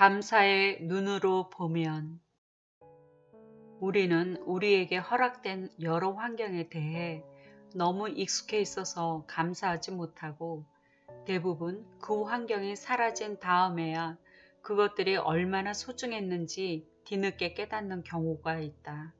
감사의 눈으로 보면 우리는 우리에게 허락된 여러 환경에 대해 너무 익숙해 있어서 감사하지 못하고 대부분 그 환경이 사라진 다음에야 그것들이 얼마나 소중했는지 뒤늦게 깨닫는 경우가 있다.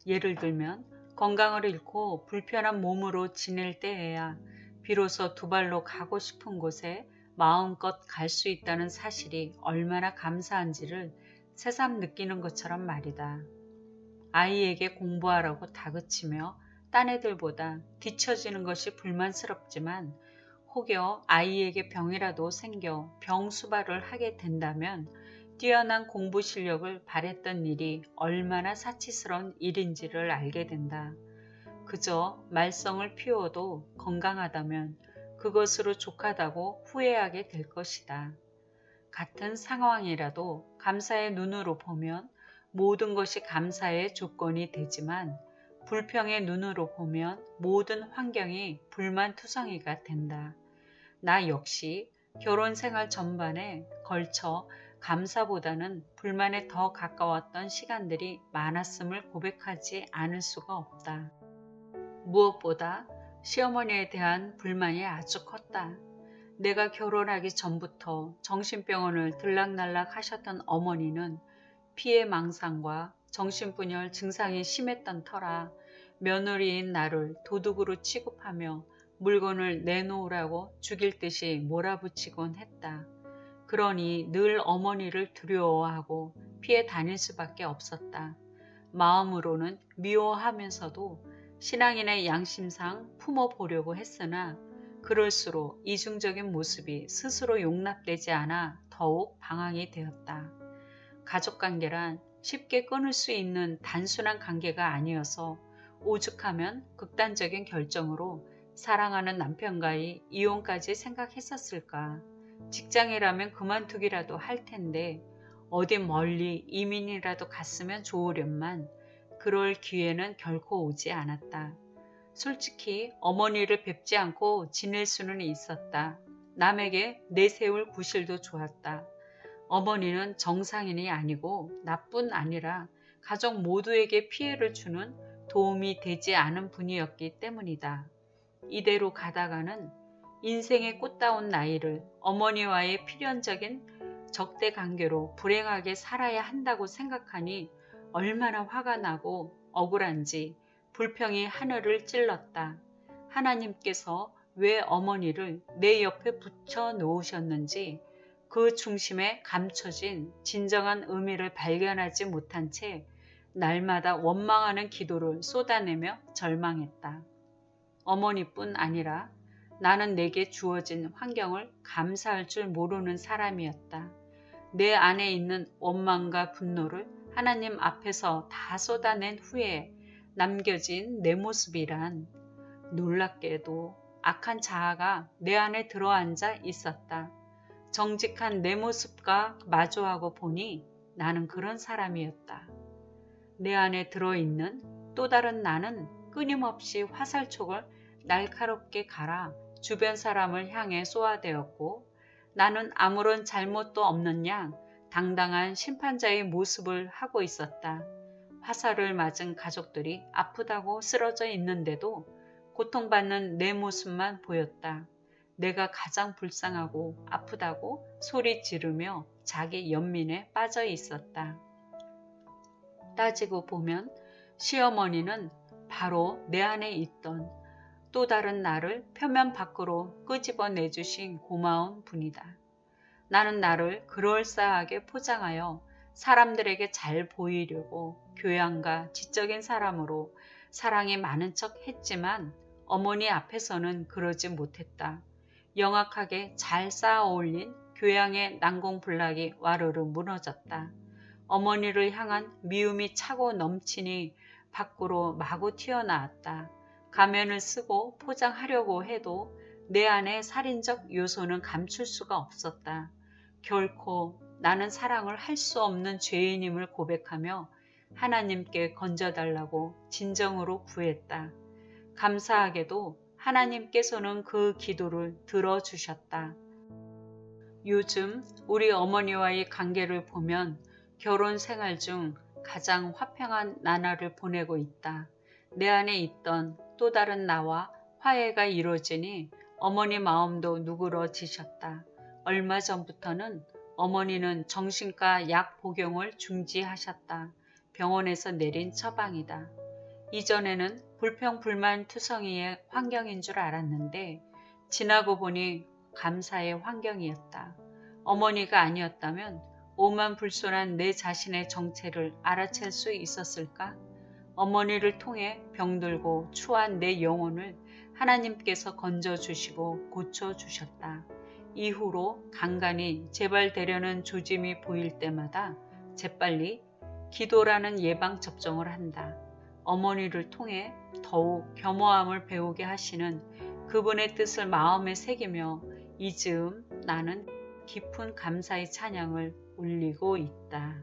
예를 들면 건강을 잃고 불편한 몸으로 지낼 때에야 비로소 두 발로 가고 싶은 곳에 마음껏 갈 수 있다는 사실이 얼마나 감사한지를 새삼 느끼는 것처럼 말이다. 아이에게 공부하라고 다그치며 딴 애들보다 뒤처지는 것이 불만스럽지만 혹여 아이에게 병이라도 생겨 병수발을 하게 된다면 뛰어난 공부 실력을 발했던 일이 얼마나 사치스러운 일인지를 알게 된다. 그저 말썽을 피워도 건강하다면 그것으로 족하다고 후회하게 될 것이다. 같은 상황이라도 감사의 눈으로 보면 모든 것이 감사의 조건이 되지만 불평의 눈으로 보면 모든 환경이 불만투성이가 된다. 나 역시 결혼 생활 전반에 걸쳐 감사보다는 불만에 더 가까웠던 시간들이 많았음을 고백하지 않을 수가 없다. 무엇보다 시어머니에 대한 불만이 아주 컸다. 내가 결혼하기 전부터 정신병원을 들락날락 하셨던 어머니는 피해망상과 정신분열 증상이 심했던 터라 며느리인 나를 도둑으로 취급하며 물건을 내놓으라고 죽일 듯이 몰아붙이곤 했다. 그러니 늘 어머니를 두려워하고 피해 다닐 수밖에 없었다. 마음으로는 미워하면서도 신앙인의 양심상 품어보려고 했으나 그럴수록 이중적인 모습이 스스로 용납되지 않아 더욱 방황이 되었다. 가족관계란 쉽게 끊을 수 있는 단순한 관계가 아니어서 오죽하면 극단적인 결정으로 사랑하는 남편과의 이혼까지 생각했었을까. 직장이라면 그만두기라도 할 텐데 어디 멀리 이민이라도 갔으면 좋으련만 그럴 기회는 결코 오지 않았다. 솔직히 어머니를 뵙지 않고 지낼 수는 있었다. 남에게 내세울 구실도 좋았다. 어머니는 정상인이 아니고 나뿐 아니라 가족 모두에게 피해를 주는 도움이 되지 않은 분이었기 때문이다. 이대로 가다가는 인생의 꽃다운 나이를 어머니와의 필연적인 적대관계로 불행하게 살아야 한다고 생각하니 얼마나 화가 나고 억울한지 불평이 하늘을 찔렀다. 하나님께서 왜 어머니를 내 옆에 붙여 놓으셨는지 그 중심에 감춰진 진정한 의미를 발견하지 못한 채 날마다 원망하는 기도를 쏟아내며 절망했다. 어머니뿐 아니라 나는 내게 주어진 환경을 감사할 줄 모르는 사람이었다. 내 안에 있는 원망과 분노를 하나님 앞에서 다 쏟아낸 후에 남겨진 내 모습이란 놀랍게도 악한 자아가 내 안에 들어앉아 있었다. 정직한 내 모습과 마주하고 보니 나는 그런 사람이었다. 내 안에 들어있는 또 다른 나는 끊임없이 화살촉을 날카롭게 갈아 주변 사람을 향해 쏘아대었고 나는 아무런 잘못도 없는 양 당당한 심판자의 모습을 하고 있었다. 화살을 맞은 가족들이 아프다고 쓰러져 있는데도 고통받는 내 모습만 보였다. 내가 가장 불쌍하고 아프다고 소리 지르며 자기 연민에 빠져 있었다. 따지고 보면 시어머니는 바로 내 안에 있던 또 다른 나를 표면 밖으로 끄집어내주신 고마운 분이다. 나는 나를 그럴싸하게 포장하여 사람들에게 잘 보이려고 교양과 지적인 사람으로 사랑이 많은 척 했지만 어머니 앞에서는 그러지 못했다. 영악하게 잘 쌓아 올린 교양의 난공불락이 와르르 무너졌다. 어머니를 향한 미움이 차고 넘치니 밖으로 마구 튀어나왔다. 가면을 쓰고 포장하려고 해도 내 안에 살인적 요소는 감출 수가 없었다. 결코 나는 사랑을 할 수 없는 죄인임을 고백하며 하나님께 건져달라고 진정으로 구했다. 감사하게도 하나님께서는 그 기도를 들어주셨다. 요즘 우리 어머니와의 관계를 보면 결혼 생활 중 가장 화평한 나날을 보내고 있다. 내 안에 있던 또 다른 나와 화해가 이루어지니 어머니 마음도 누그러지셨다. 얼마 전부터는 어머니는 정신과 약 복용을 중지하셨다. 병원에서 내린 처방이다. 이전에는 불평불만 투성이의 환경인 줄 알았는데 지나고 보니 감사의 환경이었다. 어머니가 아니었다면 오만불손한 내 자신의 정체를 알아챌 수 있었을까? 어머니를 통해 병들고 추한 내 영혼을 하나님께서 건져주시고 고쳐주셨다. 이후로 간간히 재발되려는 조짐이 보일 때마다 재빨리 기도라는 예방접종을 한다. 어머니를 통해 더욱 겸허함을 배우게 하시는 그분의 뜻을 마음에 새기며 이 즈음 나는 깊은 감사의 찬양을 올리고 있다.